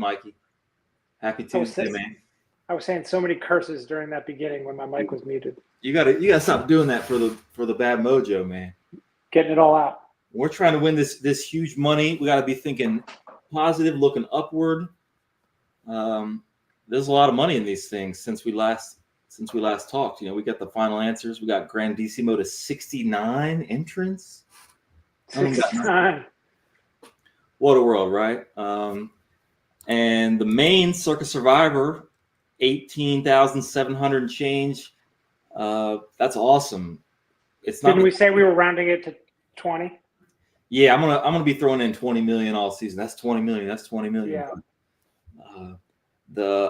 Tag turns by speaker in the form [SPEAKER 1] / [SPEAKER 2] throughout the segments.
[SPEAKER 1] Mikey. Happy
[SPEAKER 2] I was
[SPEAKER 1] Tuesday,
[SPEAKER 2] saying-
[SPEAKER 1] man.
[SPEAKER 2] I was saying so many curses during that beginning when my mic was muted.
[SPEAKER 1] You gotta stop doing that for the bad mojo, man.
[SPEAKER 2] Getting it all out.
[SPEAKER 1] We're trying to win this huge money. We gotta be thinking positive, looking upward. There's a lot of money in these things since we last talked. You know, we got the final answers. We got Grandissimo to 69 entrants.
[SPEAKER 2] 69.
[SPEAKER 1] What a world, right? And the main Circa Survivor, 18,700 and change. That's awesome. It's not.
[SPEAKER 2] Didn't we say we were rounding it to 20?
[SPEAKER 1] Yeah, I'm gonna be throwing in 20 million all season. That's 20 million. That's 20 million.
[SPEAKER 2] Yeah.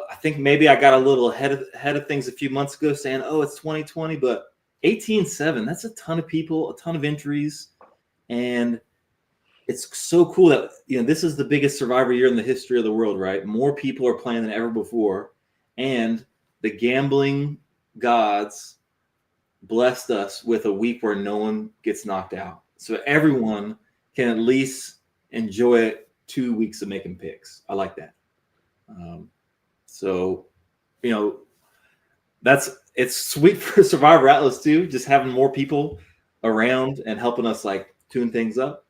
[SPEAKER 1] I think maybe I got a little ahead of things a few months ago, saying, "Oh, it's 2020," but 18.7. That's a ton of people, a ton of entries, and it's so cool that this is the biggest Survivor year in the history of the world, right? More people are playing than ever before, and the gambling gods blessed us with a week where no one gets knocked out, so everyone can at least enjoy it. 2 weeks of making picks. I like that. So, it's sweet for Survivor Atlas too, just having more people around and helping us like tune things up.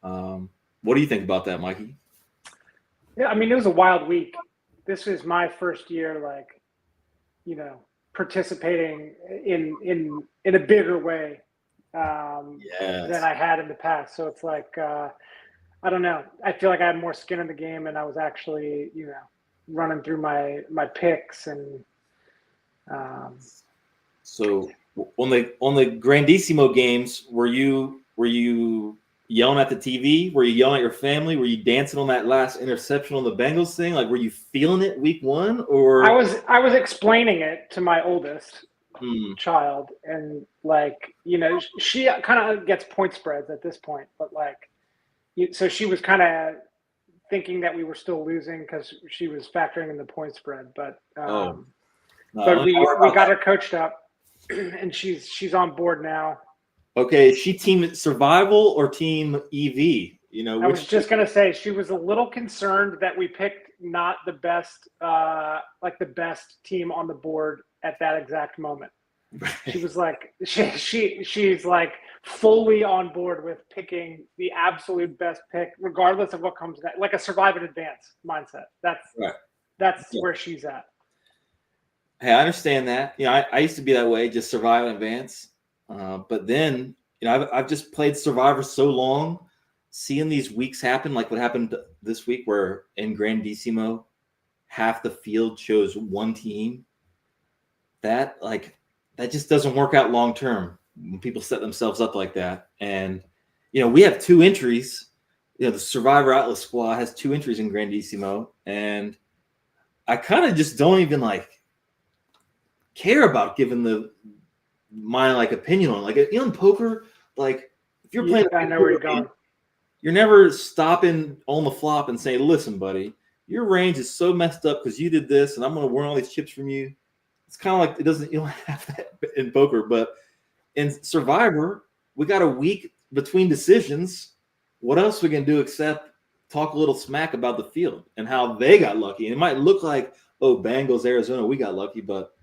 [SPEAKER 1] What do you think about that, Mikey?
[SPEAKER 2] Yeah, I mean, it was a wild week. This was my first year, participating in a bigger way than I had in the past. So it's like, I don't know. I feel like I had more skin in the game, and I was actually, running through my picks and.
[SPEAKER 1] So on the Grandissimo games, were you yelling at the TV? Were you yelling at your family? Were you dancing on that last interception on the Bengals thing? Like, were you feeling it week one? Or
[SPEAKER 2] I was explaining it to my oldest child, and she kind of gets point spreads at this point, but so she was kind of thinking that we were still losing because she was factoring in the point spread, but we got her coached up, and she's on board now.
[SPEAKER 1] Okay, is she team survival or team EV?
[SPEAKER 2] I was just gonna say she was a little concerned that we picked not the best, the best team on the board at that exact moment. She was like, she's like fully on board with picking the absolute best pick, regardless of what comes next, like a survive in advance mindset. That's where she's at.
[SPEAKER 1] Hey, I understand that. I used to be that way, just survive in advance. But then, I've just played Survivor so long, seeing these weeks happen, like what happened this week, where in Grandissimo, half the field chose one team. That just doesn't work out long term when people set themselves up like that. And we have 2 entries. The Survivor Atlas squad has 2 entries in Grandissimo, and I kind of just don't even care about giving my opinion on in poker, if you're playing
[SPEAKER 2] I know where you're going.
[SPEAKER 1] You're never stopping on the flop and saying, "Listen, buddy, your range is so messed up because you did this, and I'm going to win all these chips from you." It's kind of like you don't have that in poker, but in Survivor, we got a week between decisions. What else we can do except talk a little smack about the field and how they got lucky? And it might look like, oh, Bengals, Arizona, we got lucky, but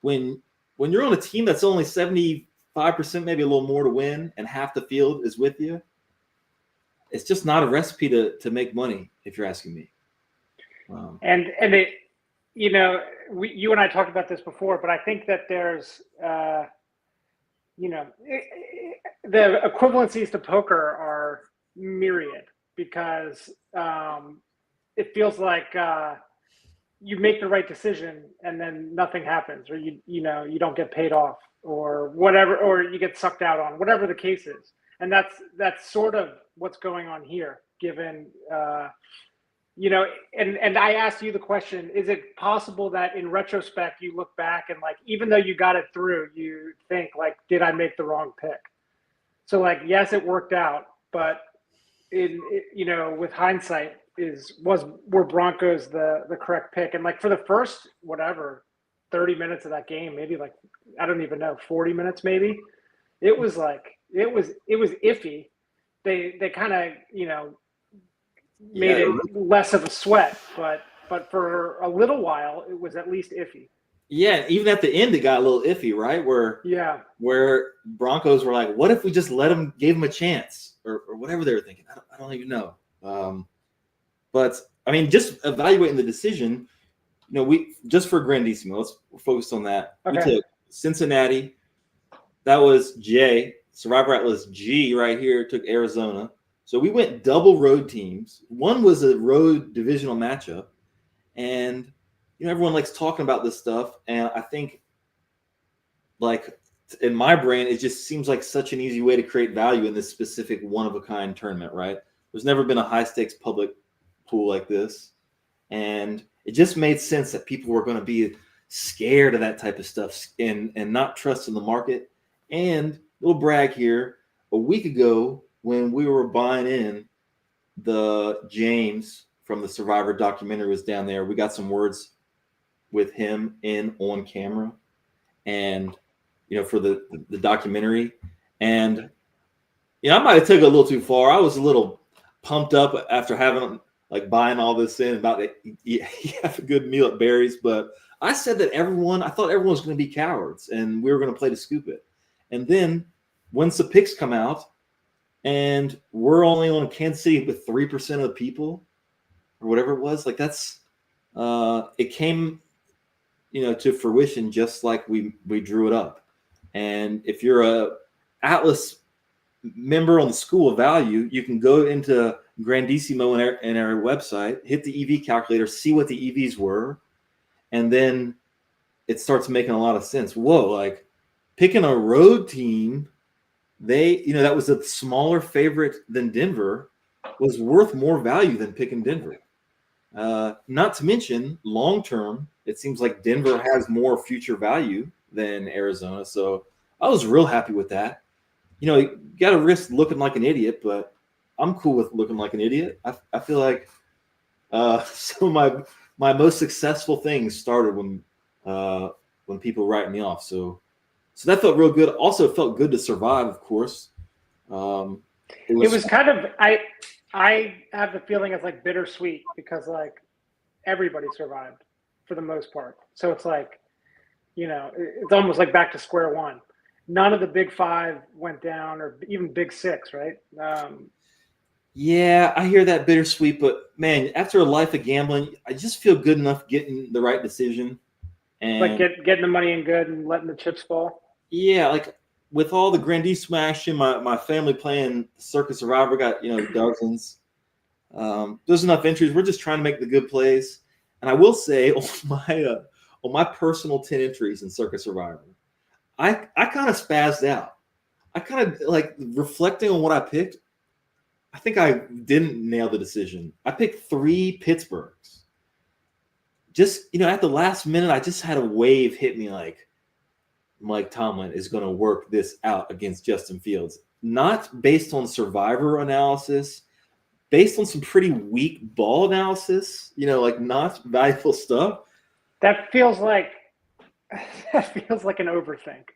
[SPEAKER 1] when you're on a team that's only 75%, maybe a little more to win, and half the field is with you, it's just not a recipe to make money, if you're asking me.
[SPEAKER 2] And it, you and I talked about this before, but I think that there's, the equivalencies to poker are myriad, because it feels like you make the right decision and then nothing happens, or you don't get paid off, or whatever, or you get sucked out on, whatever the case is. And that's sort of what's going on here, given and I asked you the question, is it possible that in retrospect you look back and even though you got it through, you think did I make the wrong pick? So yes, it worked out, but with hindsight, were Broncos the correct pick? And for the first 30 minutes of that game, maybe I don't even know, 40 minutes maybe, it was iffy. They kind of made it less of a sweat. But for a little while, it was at least iffy.
[SPEAKER 1] Yeah, even at the end, it got a little iffy, right? Where Broncos were like, "What if we just gave him a chance, or whatever they were thinking?" I don't even know. But I mean, just evaluating the decision, we just for Grandissimo, we're focused on that. Okay. We took Cincinnati. That was J. Survivor Atlas G right here. Took Arizona. So we went double road teams. One was a road divisional matchup, and everyone likes talking about this stuff, and I think, like, in my brain, it just seems like such an easy way to create value in this specific one-of-a-kind tournament, right? There's never been a high-stakes public pool like this, and it just made sense that people were going to be scared of that type of stuff and not trust in the market. And little brag here, a week ago when we were buying in, the James from the Survivor documentary was down there. We got some words with him on camera, and for the documentary, and I might have took it a little too far. I was a little pumped up after having buying all this in about it. You have a good meal at Barry's, but I said that I thought everyone was going to be cowards and we were going to play to scoop it. And then once the picks come out and we're only on Kansas City with 3% of the people or whatever it was, that's it came to fruition just like we drew it up. And if you're a Atlas member on the School of Value, you can go into Grandissimo in our website, hit the EV calculator, see what the EVs were, and then it starts making a lot of sense. Whoa, picking a road team, that was a smaller favorite than Denver, was worth more value than picking Denver. Not to mention, long term, it seems like Denver has more future value than Arizona. So I was real happy with that. You got to risk looking like an idiot, but I'm cool with looking like an idiot. I feel like some of my most successful things started when people write me off. So that felt real good. Also, it felt good to survive, of course.
[SPEAKER 2] It was kind of I have the feeling it's bittersweet because everybody survived for the most part. So it's it's almost back to square one. None of the big five went down, or even big six, right?
[SPEAKER 1] Yeah, I hear that bittersweet, but man, after a life of gambling, I just feel good enough getting the right decision and
[SPEAKER 2] getting the money in good and letting the chips fall.
[SPEAKER 1] Yeah, with all the Grandissimo action, my family playing Circa Survivor got dozens. There's enough entries. We're just trying to make the good plays. And I will say on my personal 10 entries in Circa Survivor, I kind of spazzed out. I kind of reflecting on what I picked. I think I didn't nail the decision. I picked 3 Pittsburghs. Just at the last minute, I just had a wave hit me Mike Tomlin is going to work this out against Justin Fields, not based on Survivor analysis, based on some pretty weak ball analysis. Not valuable stuff.
[SPEAKER 2] That feels like an overthink.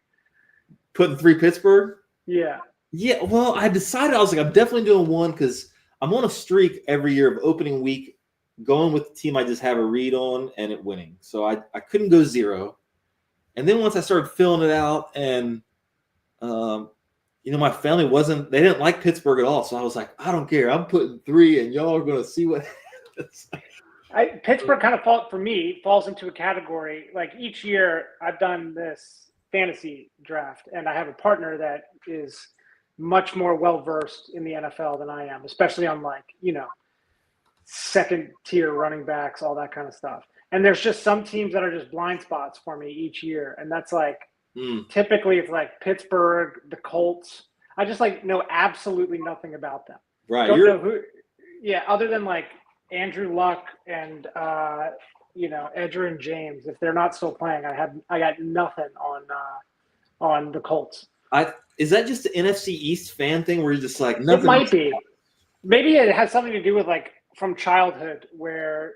[SPEAKER 1] Putting 3 Pittsburgh?
[SPEAKER 2] Yeah.
[SPEAKER 1] Yeah, well, I decided I'm definitely doing 1 because I'm on a streak every year of opening week going with the team I just have a read on and it winning. So I couldn't go 0. And then once I started filling it out and, my family they didn't like Pittsburgh at all. So I was like, I don't care. I'm putting 3 and y'all are going to see what happens.
[SPEAKER 2] Pittsburgh kind of falls into a category. Each year I've done this fantasy draft and I have a partner that is much more well-versed in the NFL than I am, especially on second tier running backs, all that kind of stuff. And there's just some teams that are just blind spots for me each year. And that's typically it's Pittsburgh, the Colts. I just know absolutely nothing about them.
[SPEAKER 1] Right.
[SPEAKER 2] Don't know who. Yeah. Other than Andrew Luck and, Edger and James, if they're not still playing, I got nothing on the Colts.
[SPEAKER 1] Is that just the NFC East fan thing where you're just nothing?
[SPEAKER 2] It might be. Maybe it has something to do with from childhood where,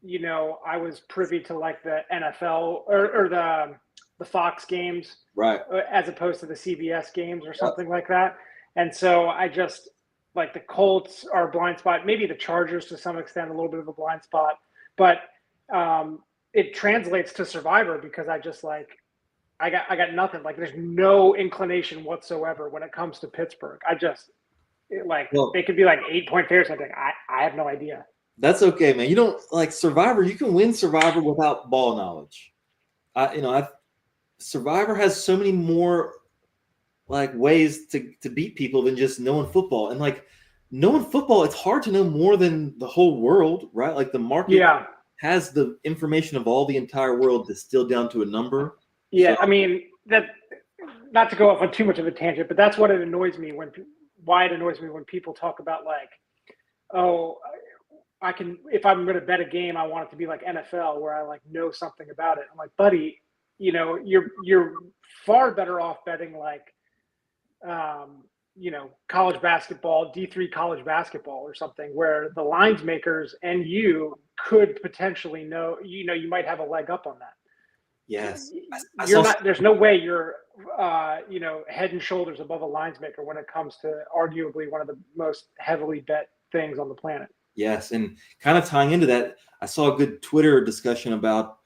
[SPEAKER 2] I was privy to the NFL or the Fox games,
[SPEAKER 1] right,
[SPEAKER 2] as opposed to the CBS games or something like that. And so I just, like the Colts are a blind spot, maybe the Chargers to some extent, a little bit of a blind spot, but it translates to Survivor because I got nothing. Like there's no inclination whatsoever when it comes to Pittsburgh. They could be like 8-point favorites. I have no idea.
[SPEAKER 1] That's okay, man. You don't like Survivor. You can win Survivor without ball knowledge. Survivor has so many more like ways to beat people than just knowing football. And like knowing football, it's hard to know more than the whole world, right? Like the market has the information of all the entire world distilled down to a number.
[SPEAKER 2] Yeah, so, I mean that. Not to go off on too much of a tangent, but that's what it annoys me when people talk about like, oh, I can, if I'm going to bet a game, I want it to be like NFL where I like know something about it. I'm like, buddy, you know, you're far better off betting like, you know, college basketball, D3 college basketball or something where the lines makers and you could potentially know, you know, you might have a leg up on that.
[SPEAKER 1] Yes.
[SPEAKER 2] There's no way you're, you know, head and shoulders above a lines maker when it comes to arguably one of the most heavily bet things on the planet.
[SPEAKER 1] Yes. And kind of tying into that, I saw a good Twitter discussion about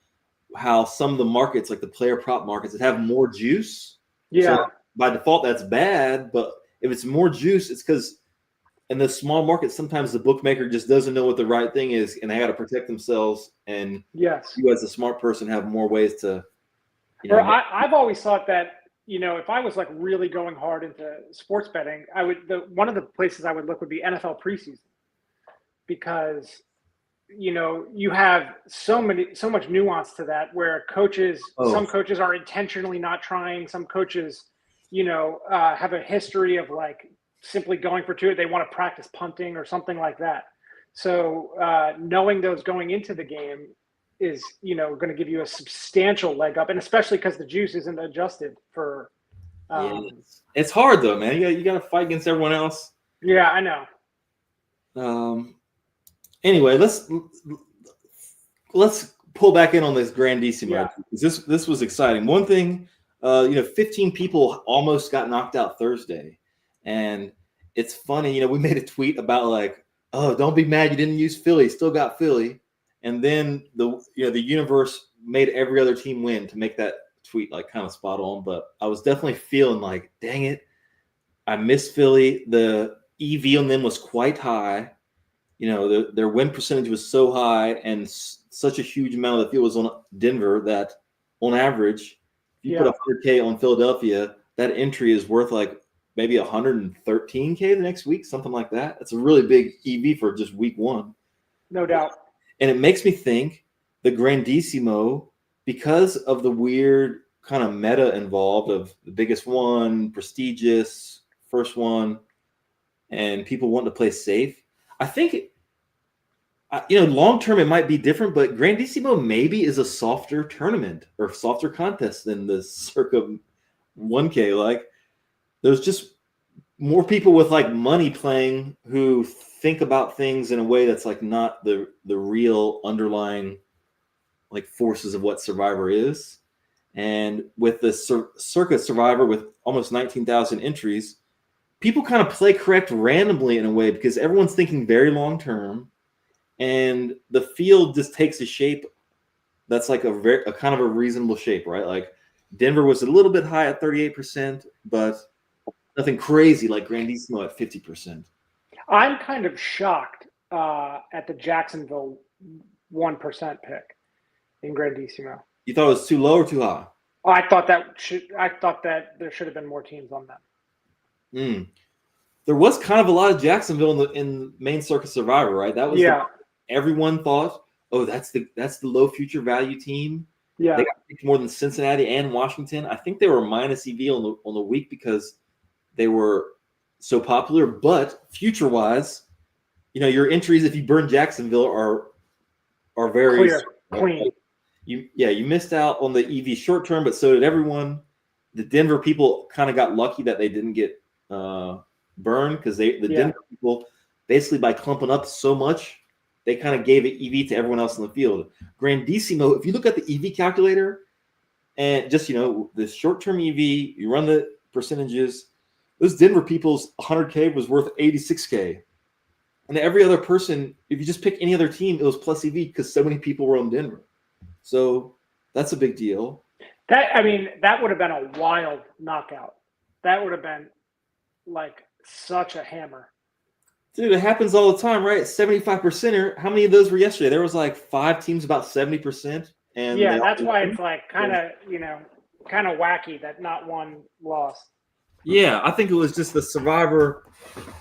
[SPEAKER 1] how some of the markets, like the player prop markets, that have more juice.
[SPEAKER 2] Yeah.
[SPEAKER 1] So by default, that's bad. But if it's more juice, it's because in the small markets, sometimes the bookmaker just doesn't know what the right thing is, and they got to protect themselves. And
[SPEAKER 2] yes,
[SPEAKER 1] you as a smart person have more ways to.
[SPEAKER 2] You know, I've always thought that, you know, if I was like really going hard into sports betting, one of the places I would look would be NFL preseason, because, you know, you have so much nuance to that where some coaches are intentionally not trying. Some coaches, you know, have a history of like simply going for two. They want to practice punting or something like that. So knowing those going into the game is, you know, going to give you a substantial leg up, and especially because the juice isn't adjusted for.
[SPEAKER 1] It's hard though, man. You got to fight against everyone else.
[SPEAKER 2] Yeah, I know.
[SPEAKER 1] Anyway, let's pull back in on this Grandissimo.
[SPEAKER 2] Yeah.
[SPEAKER 1] This was exciting. One thing, you know, 15 people almost got knocked out Thursday, and it's funny. You know, we made a tweet about like, oh, don't be mad you didn't use Philly. Still got Philly. And then the universe made every other team win to make that tweet like kind of spot on. But I was definitely feeling like, dang it, I miss Philly. The EV on them was quite high. You know, their win percentage was so high, and such a huge amount of the field was on Denver that on average, if you put 100K on Philadelphia, that entry is worth like maybe 113K the next week, something like that. That's a really big EV for just week one.
[SPEAKER 2] No doubt.
[SPEAKER 1] And it makes me think the Grandissimo, because of the weird kind of meta involved of the biggest one, prestigious, first one, and people want to play safe. I think, you know, long term it might be different, but Grandissimo maybe is a softer tournament or softer contest than the Circa 1K. Like, there's just more people with like money playing who think about things in a way that's like not the real underlying like forces of what Survivor is. And with the Circa Survivor with almost 19,000 entries, people kind of play correct randomly in a way because everyone's thinking very long term, and the field just takes a shape that's like a kind of a reasonable shape, right? Like Denver was a little bit high at 38%, but nothing crazy like Grandissimo at 50%.
[SPEAKER 2] I'm kind of shocked at the Jacksonville 1% pick in Grandissimo.
[SPEAKER 1] You thought it was too low or too high?
[SPEAKER 2] Oh, I thought that there should have been more teams on that.
[SPEAKER 1] There was kind of a lot of Jacksonville in main Circa Survivor, right? That was everyone thought, oh, that's the low future value team.
[SPEAKER 2] Yeah,
[SPEAKER 1] they got picked more than Cincinnati and Washington. I think they were minus EV on the week because they were so popular. But future wise, you know, your entries if you burn Jacksonville are very
[SPEAKER 2] clean.
[SPEAKER 1] You missed out on the EV short term, but so did everyone. The Denver people kind of got lucky that they didn't get burned because Denver people basically by clumping up so much, they kind of gave it EV to everyone else in the field. Grandissimo, if you look at the EV calculator and just, you know, the short term EV, you run the percentages, those Denver people's 100K was worth 86K. And every other person, if you just pick any other team, it was plus EV because so many people were on Denver. So that's a big deal.
[SPEAKER 2] That would have been a wild knockout. That would have been like such a hammer.
[SPEAKER 1] Dude, it happens all the time, right? 75%er. How many of those were yesterday? There was like 5 teams about 70%. And
[SPEAKER 2] yeah, that's why it's like kind of wacky that not one lost.
[SPEAKER 1] Yeah, I think it was just the Survivor,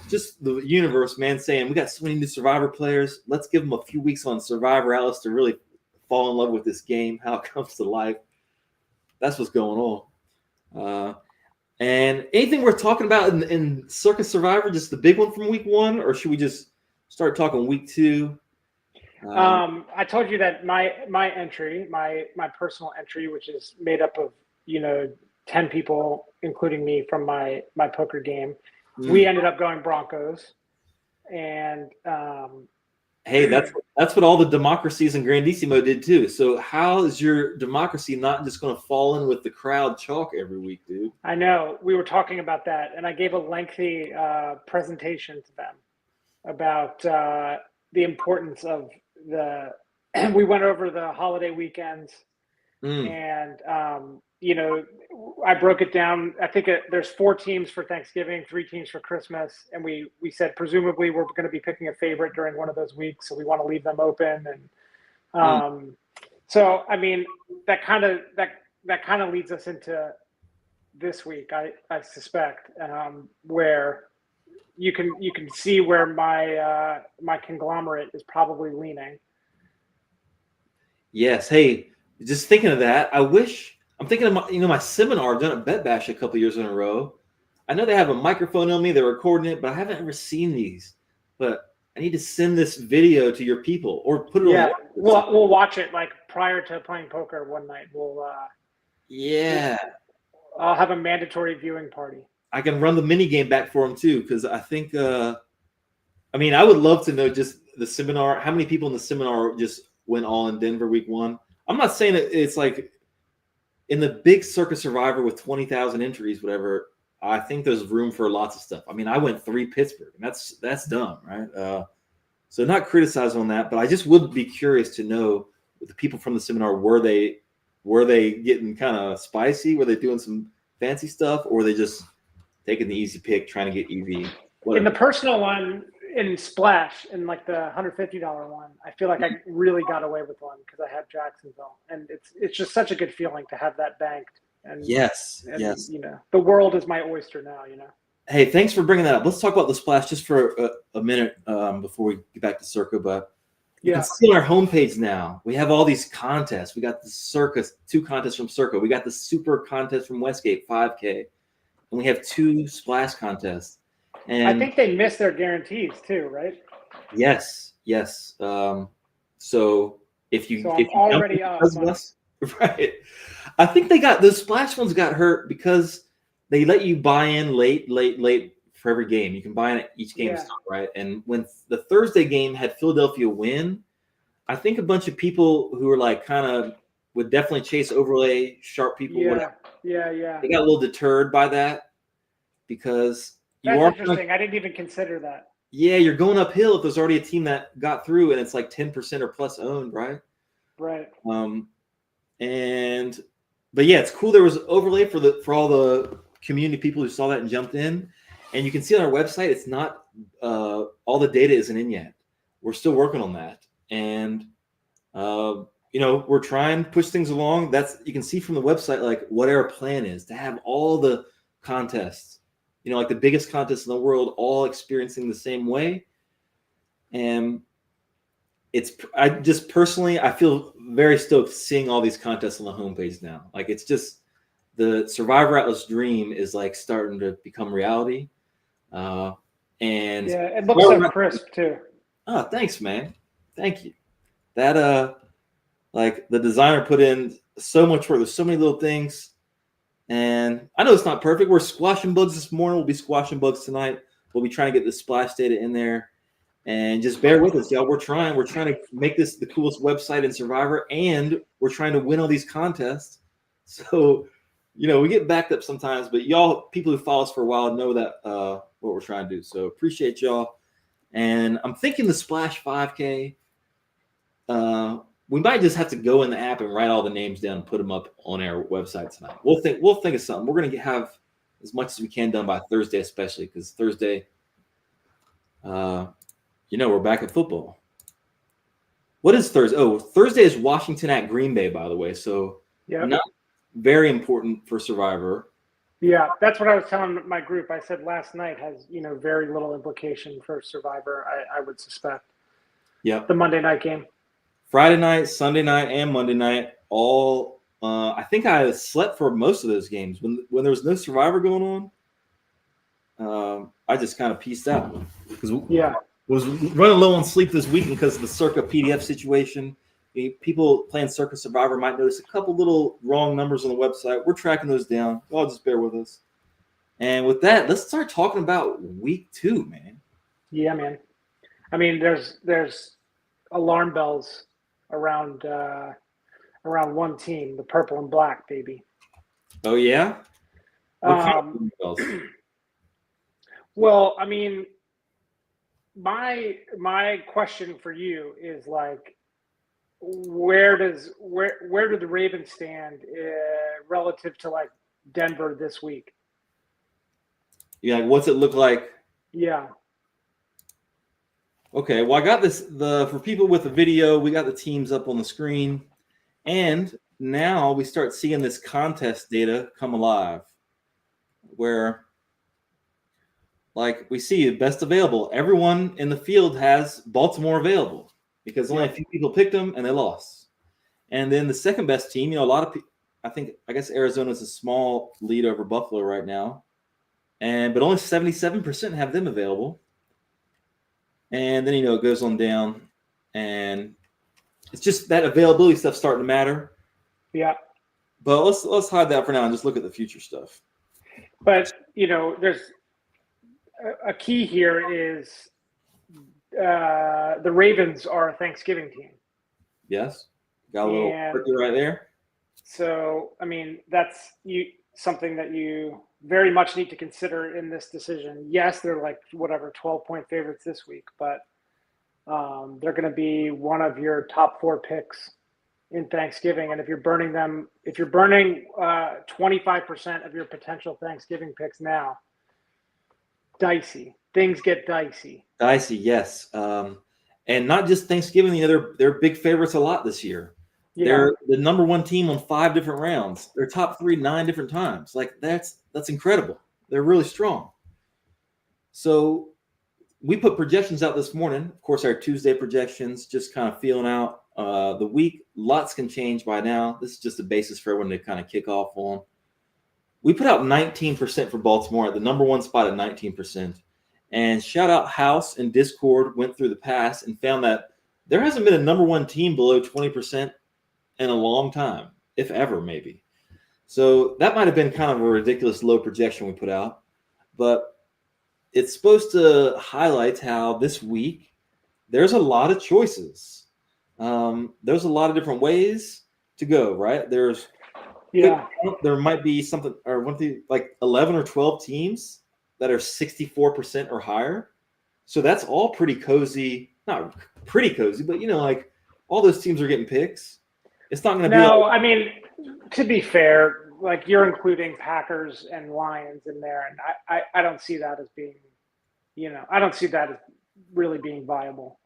[SPEAKER 1] just the universe, man, saying we got so many new Survivor players. Let's give them a few weeks on Survivor Atlas to really fall in love with this game, how it comes to life. That's what's going on. And anything worth talking about in Circa Survivor, just the big one from week 1, or should we just start talking week 2?
[SPEAKER 2] I told you that my entry, my personal entry, which is made up of 10 people, including me from my poker game, we ended up going Broncos, and
[SPEAKER 1] hey, that's what all the democracies in Grandissimo did too. So how is your democracy not just going to fall in with the crowd chalk every week, dude?
[SPEAKER 2] I know, we were talking about that, and I gave a lengthy presentation to them about the importance of we went over the holiday weekends, and I broke it down. I think there's 4 teams for Thanksgiving, 3 teams for Christmas, and we said presumably we're going to be picking a favorite during one of those weeks, so we want to leave them open. And so I mean that kind of leads us into this week, I suspect, where you can see where my conglomerate is probably leaning.
[SPEAKER 1] Yes. Hey, just thinking of that, I'm thinking of my seminar. I've done at Bet Bash a couple years in a row. I know they have a microphone on me, they're recording it, but I haven't ever seen these. But I need to send this video to your people or put it on.
[SPEAKER 2] Yeah, we'll watch it like prior to playing poker one night. I'll have a mandatory viewing party.
[SPEAKER 1] I can run the mini game back for them too, because I think I would love to know just the seminar, how many people in the seminar just went all in Denver week 1. I'm not saying that it's like in the big Circa Survivor with 20,000 entries, whatever. I think there's room for lots of stuff. I mean, I went 3 Pittsburgh, and that's dumb, right? So not criticizing on that, but I just would be curious to know with the people from the seminar, were they getting kind of spicy? Were they doing some fancy stuff, or were they just taking the easy pick, trying to get EV? Whatever.
[SPEAKER 2] In the personal one, in Splash, in like the $150 one, I feel like I really got away with one because I have Jacksonville, and it's just such a good feeling to have that banked. And
[SPEAKER 1] yes.
[SPEAKER 2] The world is my oyster now.
[SPEAKER 1] Hey, thanks for bringing that up. Let's talk about the Splash just for a minute before we get back to Circa. But you can see on our homepage now, we have all these contests. We got the Circa, 2 contests from Circa. We got the Super contest from Westgate, 5K, and we have 2 Splash contests. And
[SPEAKER 2] I think they missed their guarantees too, right?
[SPEAKER 1] Yes. So if you
[SPEAKER 2] already up,
[SPEAKER 1] right? I think those Splash ones got hurt because they let you buy in late for every game. You can buy in at each game start, right? And when the Thursday game had Philadelphia win, I think a bunch of people who were like kind of would definitely chase overlay sharp people.
[SPEAKER 2] Yeah.
[SPEAKER 1] They got a little deterred by that because.
[SPEAKER 2] That's interesting. I didn't even consider that.
[SPEAKER 1] Yeah, you're going uphill if there's already a team that got through and it's like 10% or plus owned, right?
[SPEAKER 2] Right.
[SPEAKER 1] But yeah, it's cool. There was overlay for all the community people who saw that and jumped in, and you can see on our website it's not all the data isn't in yet. We're still working on that, and we're trying to push things along. You can see from the website like what our plan is to have all the contests. Like the biggest contest in the world, all experiencing the same way. And I just personally, I feel very stoked seeing all these contests on the homepage now. Like it's just the Survivor Atlas dream is like starting to become reality. And
[SPEAKER 2] it looks so crisp too.
[SPEAKER 1] Oh, thanks, man. Thank you. That like the designer put in so much work. There's so many little things. And I know it's not perfect. We're squashing bugs this morning. We'll be squashing bugs tonight. We'll be trying to get the splash data in there. And just bear with us, y'all. We're trying to make this the coolest website in Survivor, and we're trying to win all these contests. So we get backed up sometimes, but y'all, people who follow us for a while, know that what we're trying to do. So appreciate y'all. And I'm thinking the Splash 5K. We might just have to go in the app and write all the names down and put them up on our website tonight. We'll think of something. We're gonna have as much as we can done by Thursday, especially because Thursday, we're back at football. What is Thursday? Oh, Thursday is Washington at Green Bay, by the way. So not very important for Survivor.
[SPEAKER 2] Yeah, that's what I was telling my group. I said last night has, very little implication for Survivor, I would suspect.
[SPEAKER 1] Yeah.
[SPEAKER 2] The Monday night game. Friday
[SPEAKER 1] night, Sunday night, and Monday night, all I think I slept for most of those games. When there was no Survivor going on, I just kind of pieced out. Because was running low on sleep this weekend because of the Circa PDF situation. People playing Circa Survivor might notice a couple little wrong numbers on the website. We're tracking those down. Y'all just bear with us. And with that, let's start talking about week 2, man.
[SPEAKER 2] Yeah, man. I mean, there's alarm bells around one team, the purple and black, baby.
[SPEAKER 1] Oh yeah.
[SPEAKER 2] Well, I mean, my question for you is like, where do the Ravens stand relative to like Denver this week?
[SPEAKER 1] Yeah, like what's it look like?
[SPEAKER 2] Yeah.
[SPEAKER 1] Okay, well, I got this. For people with the video, we got the teams up on the screen, and now we start seeing this contest data come alive, where, like, we see best available. Everyone in the field has Baltimore available because only a few people picked them and they lost. And then the second best team, a lot of people, I guess Arizona is a small lead over Buffalo right now, but only 77% have them available. And then, it goes on down, and it's just that availability stuff starting to matter.
[SPEAKER 2] Yeah.
[SPEAKER 1] But let's hide that for now and just look at the future stuff.
[SPEAKER 2] But, there's a key here is the Ravens are a Thanksgiving team.
[SPEAKER 1] Yes. Got a little turkey right there.
[SPEAKER 2] So, I mean, that's something that you very much need to consider in this decision. Yes, they're like 12-point favorites this week, but they're going to be one of your top 4 picks in Thanksgiving. And if you're burning 25% of your potential Thanksgiving picks now, dicey. Things get dicey.
[SPEAKER 1] Dicey, yes. And not just Thanksgiving, they're big favorites a lot this year. Yeah. They're the number 1 team on 5 different rounds. They're top 3 9 different times. Like that's incredible. They're really strong. So we put projections out this morning. Of course, our Tuesday projections, just kind of feeling out the week. Lots can change by now. This is just a basis for everyone to kind of kick off on. We put out 19% for Baltimore at the number 1 spot at 19%. And shout out House and Discord went through the past and found that there hasn't been a number 1 team below 20% in a long time, if ever, maybe. So that might have been kind of a ridiculous low projection we put out. But it's supposed to highlight how this week there's a lot of choices. There's a lot of different ways to go, right? There might be something, or like 11 or 12 teams that are 64% or higher. So that's all pretty cozy. Not pretty cozy, but like all those teams are getting picks. It's not going to be.
[SPEAKER 2] No, I mean, to be fair, like you're including Packers and Lions in there, and I don't see that as being, I don't see that as really being viable.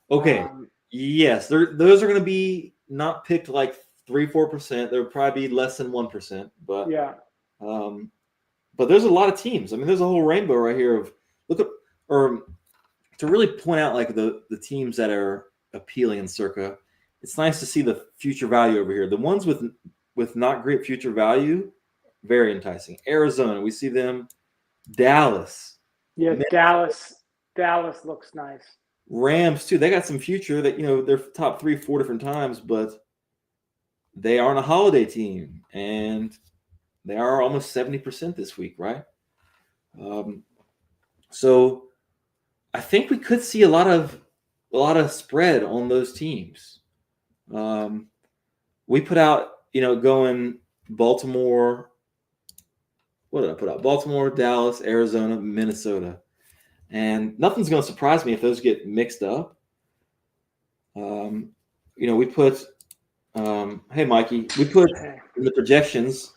[SPEAKER 1] Okay. Yes, those are going to be not picked like 3-4%. There would probably be less than 1%, but
[SPEAKER 2] yeah.
[SPEAKER 1] But there's a lot of teams. I mean, there's a whole rainbow right here of to really point out like the teams that are appealing in Circa. It's nice to see the future value over here. The ones with not great future value, very enticing. Arizona, we see them. Dallas.
[SPEAKER 2] Yeah, Dallas looks nice.
[SPEAKER 1] Rams too. They got some future that they're top 3-4 different times, but they aren't a holiday team, and they are almost 70% this week, right? So I think we could see a lot of spread on those teams. We put out, going Baltimore what did I put out? Baltimore, Dallas, Arizona, Minnesota. And nothing's going to surprise me if those get mixed up. We put, hey, Mikey, we put in the projections,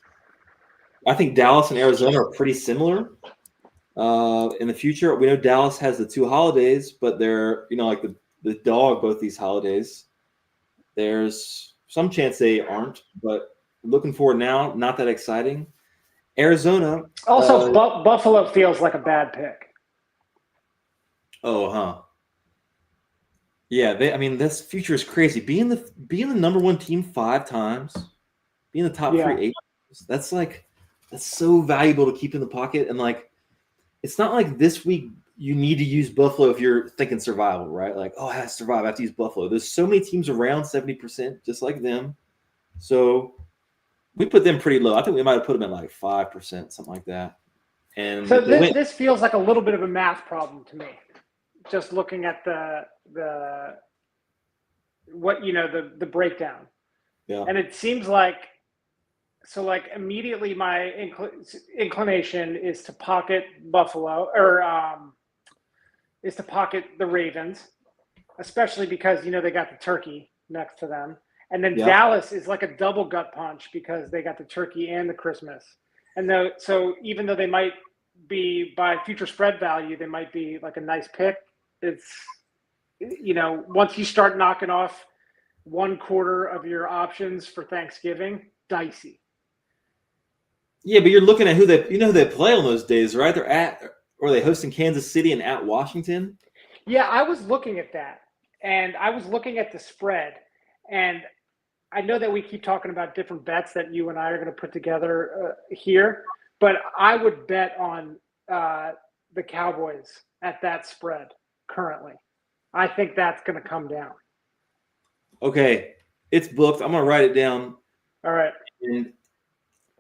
[SPEAKER 1] I think Dallas and Arizona are pretty similar in the future. We know Dallas has the 2 holidays, but they're, like the dog both these holidays. There's some chance they aren't, but looking forward now, not that exciting. Arizona.
[SPEAKER 2] Also, Buffalo feels like a bad pick.
[SPEAKER 1] Oh, huh. Yeah, this future is crazy. Being the number 1 team 5 times, being the top 3 8 times, that's so valuable to keep in the pocket. And it's not like this week you need to use Buffalo if you're thinking survival, right? Like, I have to survive, I have to use Buffalo. There's so many teams around 70%, just like them. So we put them pretty low. I think we might have put them at 5%, something like that. And
[SPEAKER 2] so this feels like a little bit of a math problem to me. Just looking at the breakdown.
[SPEAKER 1] Yeah.
[SPEAKER 2] And it seems like immediately my inclination is to pocket Buffalo or is to pocket the Ravens, especially because they got the turkey next to them. And then Dallas is like a double gut punch because they got the turkey and the Christmas. And so even though they might be by future spread value, they might be like a nice pick. It's, once you start knocking off 1/4 of your options for Thanksgiving, dicey.
[SPEAKER 1] Yeah, but you're looking at who they play on those days, right? Are they hosting Kansas City and at Washington?
[SPEAKER 2] Yeah, I was looking at that, and I was looking at the spread, and I know that we keep talking about different bets that you and I are going to put together here, but I would bet on the Cowboys at that spread currently. I think that's going to come down.
[SPEAKER 1] Okay, it's booked. I'm going to write it down.
[SPEAKER 2] All right.
[SPEAKER 1] And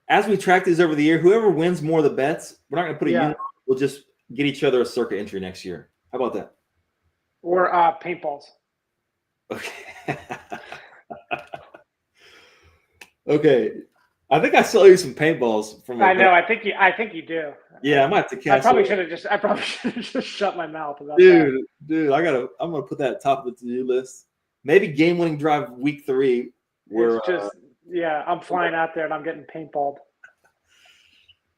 [SPEAKER 1] as we track these over the year, whoever wins more of the bets, we're not going to put a unit. We'll just get each other a Circa entry next year. How about that?
[SPEAKER 2] Or paintballs.
[SPEAKER 1] Okay. Okay. I think I still use some paintballs from.
[SPEAKER 2] I know. I think you do.
[SPEAKER 1] Yeah, I might have to catch.
[SPEAKER 2] I probably should have just shut my mouth about that.
[SPEAKER 1] Dude, I'm gonna put that at top of the to-do list. Maybe game-winning drive week 3. Where
[SPEAKER 2] it's just I'm flying out there and I'm getting paintballed.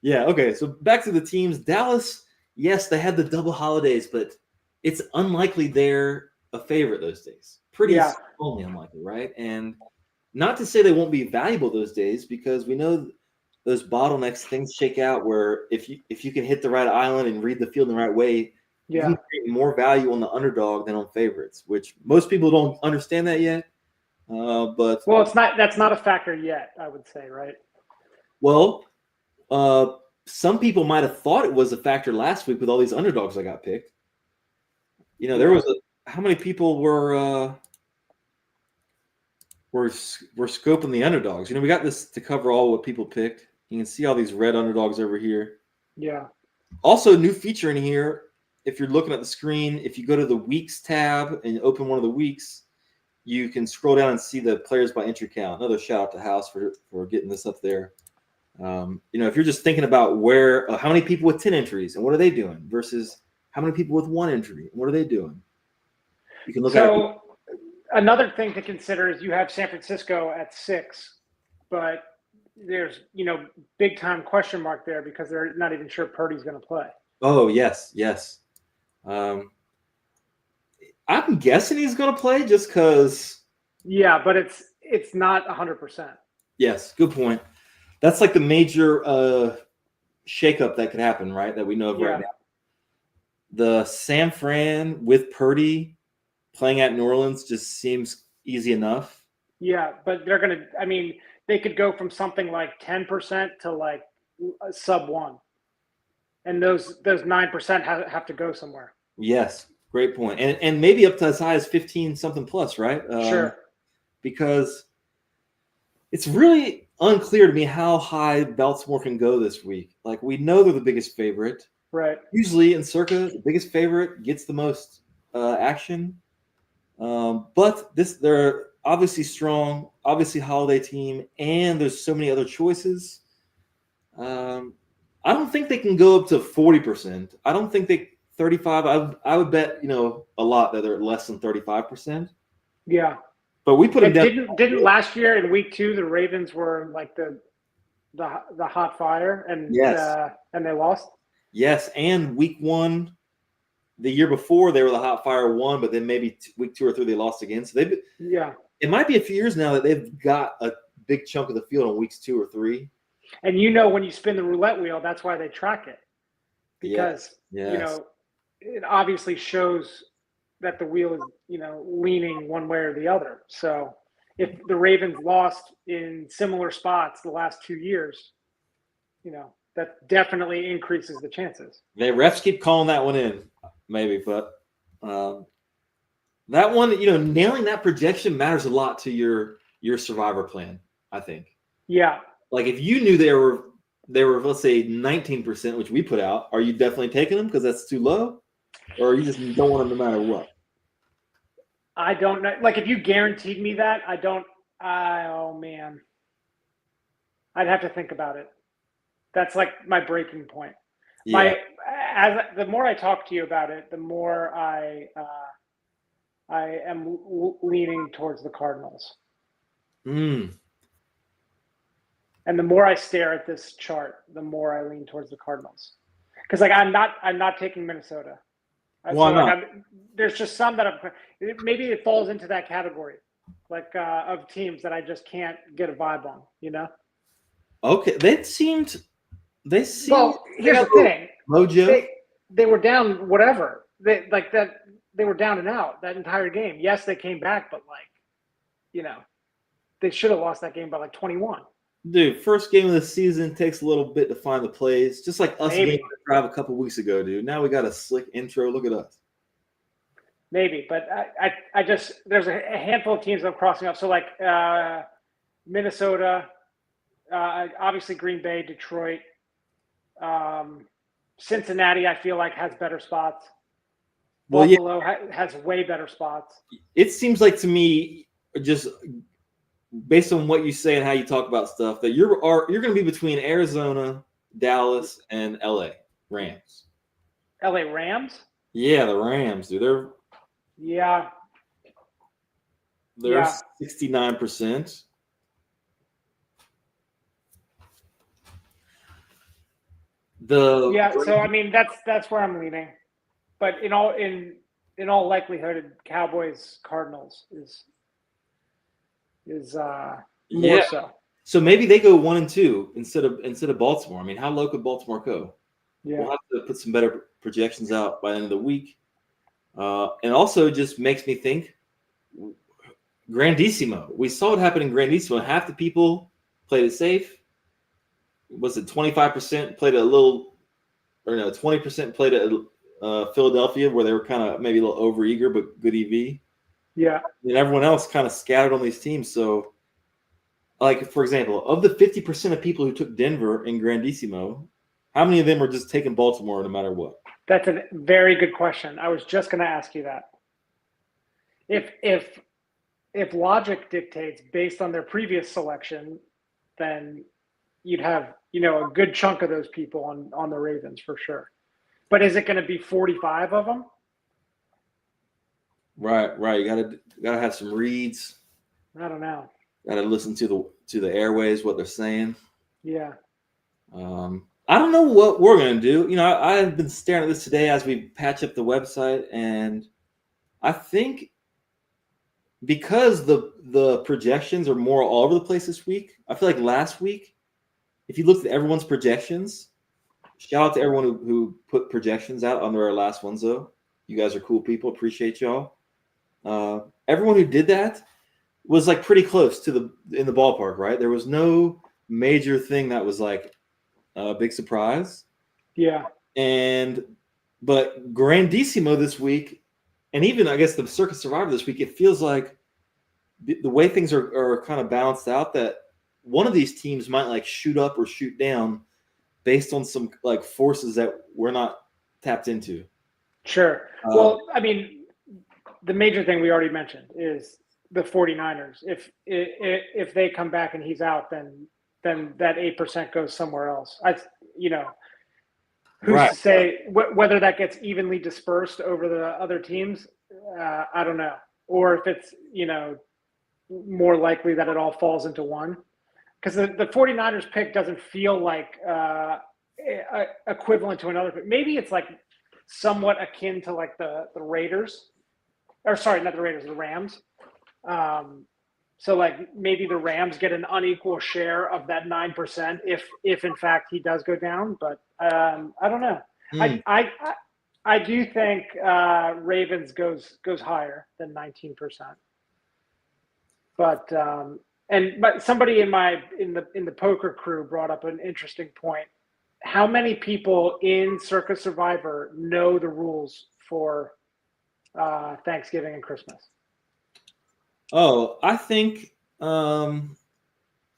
[SPEAKER 1] Yeah. Okay. So back to the teams. Dallas. Yes, they had the double holidays, but it's unlikely they're a favorite those days. Pretty only unlikely, right? And not to say they won't be valuable those days, because we know those bottlenecks, things shake out where if you can hit the right island and read the field in the right way, you can create more value on the underdog than on favorites, which most people don't understand that yet. But
[SPEAKER 2] that's not a factor yet, I would say, right?
[SPEAKER 1] Well, some people might have thought it was a factor last week with all these underdogs that got picked. There was how many people were scoping the underdogs? We got this to cover all what people picked. You can see all these red underdogs over here.
[SPEAKER 2] Yeah.
[SPEAKER 1] Also, new feature in here. If you're looking at the screen, if you go to the weeks tab and open one of the weeks, you can scroll down and see the players by entry count. Another shout out to House for getting this up there. If you're just thinking about where how many people with 10 entries and what are they doing versus how many people with 1 entry and what are they doing, you can look at it.
[SPEAKER 2] Another thing to consider is you have San Francisco at 6, but there's big time question mark there because they're not even sure Purdy's going to play.
[SPEAKER 1] Oh yes. I'm guessing he's going to play just because.
[SPEAKER 2] Yeah, but it's not 100%.
[SPEAKER 1] Yes, good point. That's like the major shakeup that could happen, right? That we know of right now. The San Fran with Purdy playing at New Orleans just seems easy enough.
[SPEAKER 2] Yeah, but they're going to – they could go from something like 10% to like sub 1. And those 9% have to go somewhere.
[SPEAKER 1] Yes, great point. And maybe up to as high as 15-something plus, right?
[SPEAKER 2] Sure.
[SPEAKER 1] Because it's really unclear to me how high Baltimore can go this week. Like, we know they're the biggest favorite.
[SPEAKER 2] Right.
[SPEAKER 1] Usually in Circa, the biggest favorite gets the most action. But they're obviously strong, obviously holiday team, and there's so many other choices. I don't think they can go up to 40%. I don't think they 35. I would bet a lot that they're less than 35%.
[SPEAKER 2] Yeah.
[SPEAKER 1] But we put them
[SPEAKER 2] And
[SPEAKER 1] down.
[SPEAKER 2] didn't last year in week 2 the Ravens were like the hot fire and
[SPEAKER 1] Yes.
[SPEAKER 2] and they lost?
[SPEAKER 1] Yes, and week 1 the year before they were the hot fire 1, but then maybe week 2 or 3 they lost again. So it might be a few years now that they've got a big chunk of the field on weeks 2 or 3.
[SPEAKER 2] And when you spin the roulette wheel, that's why they track it. Because
[SPEAKER 1] yes.
[SPEAKER 2] It obviously shows that the wheel is, leaning one way or the other. So if the Ravens lost in similar spots the last 2 years, that definitely increases the chances.
[SPEAKER 1] The refs keep calling that one in, maybe, but that one, nailing that projection matters a lot to your survivor plan, I think.
[SPEAKER 2] Yeah.
[SPEAKER 1] Like if you knew they were let's say 19%, which we put out, are you definitely taking them because that's too low, or you just don't want them no matter what?
[SPEAKER 2] I don't know. Like if you guaranteed me that, I don't. Oh man, I'd have to think about it. That's like my breaking point.
[SPEAKER 1] Yeah.
[SPEAKER 2] The more I talk to you about it, the more I am leaning towards the Cardinals.
[SPEAKER 1] Mm.
[SPEAKER 2] And the more I stare at this chart, the more I lean towards the Cardinals. Because I'm not taking Minnesota.
[SPEAKER 1] Why not?
[SPEAKER 2] There's just some that maybe it falls into that category, like of teams that I just can't get a vibe on.
[SPEAKER 1] Okay, they seem.
[SPEAKER 2] Well, here's the thing.
[SPEAKER 1] Mojo.
[SPEAKER 2] They were down. Whatever. They were down and out that entire game. Yes, they came back, but they should have lost that game by 21.
[SPEAKER 1] Dude, first game of the season takes a little bit to find the plays. Just like us
[SPEAKER 2] Maybe.
[SPEAKER 1] getting the drive a couple weeks ago, dude. Now we got a slick intro. Look at us.
[SPEAKER 2] Maybe, but I just there's a handful of teams that I'm crossing off. So Minnesota, obviously Green Bay, Detroit, Cincinnati. I feel like has better spots. Buffalo has way better spots.
[SPEAKER 1] It seems like to me, just based on what you say and how you talk about stuff, that you're going to be between Arizona, Dallas, and LA Rams.
[SPEAKER 2] LA Rams?
[SPEAKER 1] Yeah, the Rams, dude. They're 69%.
[SPEAKER 2] So I mean that's where I'm leaning. But in all likelihood, Cowboys Cardinals is more so.
[SPEAKER 1] So maybe they go 1-2 instead of Baltimore. I mean, how low could Baltimore go?
[SPEAKER 2] Yeah.
[SPEAKER 1] We'll have to put some better projections out by the end of the week. And also just makes me think Grandissimo. We saw what happened in Grandissimo. Half the people played it safe. Was it 25% played it a little, or no, 20% played it Philadelphia, where they were kind of maybe a little overeager, but good EV.
[SPEAKER 2] Yeah.
[SPEAKER 1] And everyone else kind of scattered on these teams. So, like, for example, of the 50% of people who took Denver in Grandissimo, how many of them are just taking Baltimore no matter what?
[SPEAKER 2] That's a very good question. I was just going to ask you that. If logic dictates based on their previous selection, then you'd have, a good chunk of those people on the Ravens for sure. But is it going to be 45 of them?
[SPEAKER 1] Right. You gotta have some reads.
[SPEAKER 2] I don't know.
[SPEAKER 1] Gotta listen to the airways, what they're saying.
[SPEAKER 2] Yeah.
[SPEAKER 1] I don't know what we're gonna do. I've been staring at this today as we patch up the website, and I think because the projections are more all over the place this week, I feel like last week, if you looked at everyone's projections, shout out to everyone who put projections out under our last ones, though. You guys are cool people. Appreciate y'all. Everyone who did that was like pretty close in the ballpark, right? There was no major thing that was like a big surprise.
[SPEAKER 2] Yeah.
[SPEAKER 1] But Grandissimo this week, and even I guess the Circa Survivor this week, it feels like the way things are kind of balanced out, that one of these teams might like shoot up or shoot down based on some like forces that we're not tapped into.
[SPEAKER 2] Sure. Well, I mean, the major thing we already mentioned is the 49ers. If they come back and he's out, then that 8% goes somewhere else. Who's
[SPEAKER 1] Right.
[SPEAKER 2] to say whether that gets evenly dispersed over the other teams? I don't know. Or if it's, more likely that it all falls into one. Because the 49ers pick doesn't feel like equivalent to another pick. Maybe it's like somewhat akin to like the Raiders. Or sorry, not the Raiders, the Rams. So like maybe the Rams get an unequal share of that 9% if in fact he does go down. But I don't know. I do think Ravens goes higher than 19%. But somebody in the poker crew brought up an interesting point. How many people in Circa Survivor know the rules for Thanksgiving and Christmas?
[SPEAKER 1] Oh, I think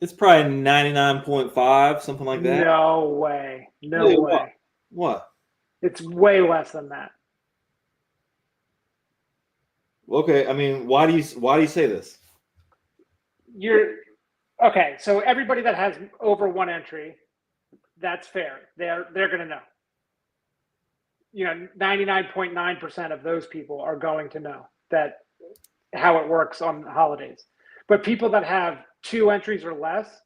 [SPEAKER 1] it's probably 99.5, something like that.
[SPEAKER 2] No way. No
[SPEAKER 1] Really?
[SPEAKER 2] way.
[SPEAKER 1] What?
[SPEAKER 2] It's way less than that.
[SPEAKER 1] Okay, I mean, why do you say this?
[SPEAKER 2] Okay, so everybody that has over one entry, that's fair. They're going to know. 99.9% of those people are going to know that how it works on holidays. But people that have 2 entries or less,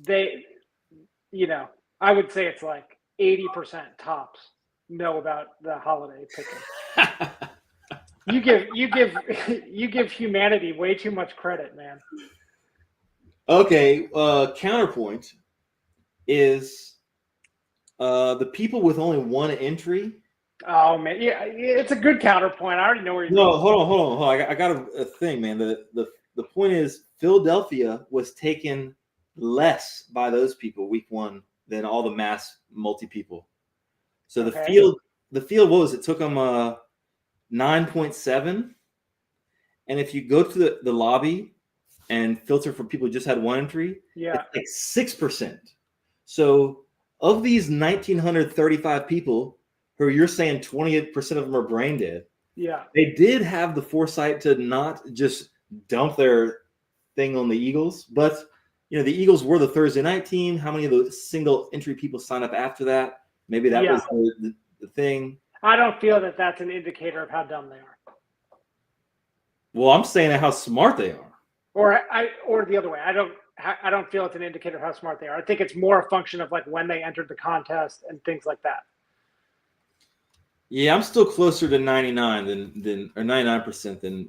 [SPEAKER 2] I would say it's like 80% tops know about the holiday picking. You give humanity way too much credit, man.
[SPEAKER 1] Okay, counterpoint is the people with only one entry.
[SPEAKER 2] Oh man, yeah, it's a good counterpoint. I already know where you're
[SPEAKER 1] No,
[SPEAKER 2] going.
[SPEAKER 1] hold on. I got a thing, man. The point is Philadelphia was taken less by those people week 1 than all the mass multi people. So the field, what was it? Took them 9.7. And if you go to the lobby and filter for people who just had one entry, it's like 6%. So of these 1,935 people who you're saying 28% of them are brain dead, they did have the foresight to not just dump their thing on the Eagles. But, the Eagles were the Thursday night team. How many of the single entry people signed up after that? Maybe that was the thing.
[SPEAKER 2] I don't feel that that's an indicator of how dumb they are.
[SPEAKER 1] Well, I'm saying how smart they are.
[SPEAKER 2] Or the other way. I don't feel it's an indicator of how smart they are. I think it's more a function of like when they entered the contest and things like that.
[SPEAKER 1] Yeah, I'm still closer to 99 than or 99%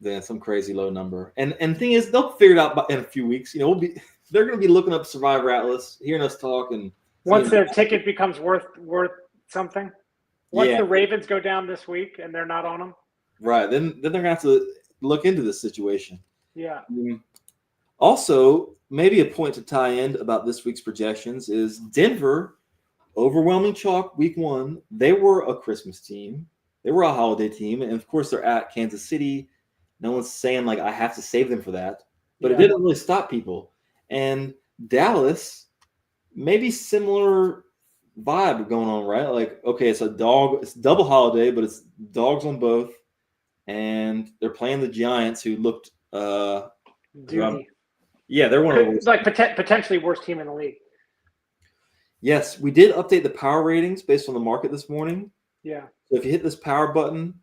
[SPEAKER 1] than some crazy low number. And the thing is, they'll figure it out in a few weeks. They're going to be looking up Survivor Atlas, hearing us talk, and
[SPEAKER 2] once their ticket becomes worth something. Once the Ravens go down this week and they're not on them.
[SPEAKER 1] Right. Then they're going to have to look into this situation.
[SPEAKER 2] Yeah.
[SPEAKER 1] Also, maybe a point to tie in about this week's projections is Denver, overwhelming chalk week 1. They were a Christmas team. They were a holiday team. And, of course, they're at Kansas City. No one's saying, like, I have to save them for that. But it didn't really stop people. And Dallas, maybe similar vibe going on, right? Like, okay, it's double holiday, but it's dogs on both. And they're playing the Giants, who looked
[SPEAKER 2] Duty.
[SPEAKER 1] They're one of the
[SPEAKER 2] like potentially worst team in the league.
[SPEAKER 1] Yes, we did update the power ratings based on the market this morning.
[SPEAKER 2] Yeah.
[SPEAKER 1] So if you hit this power button,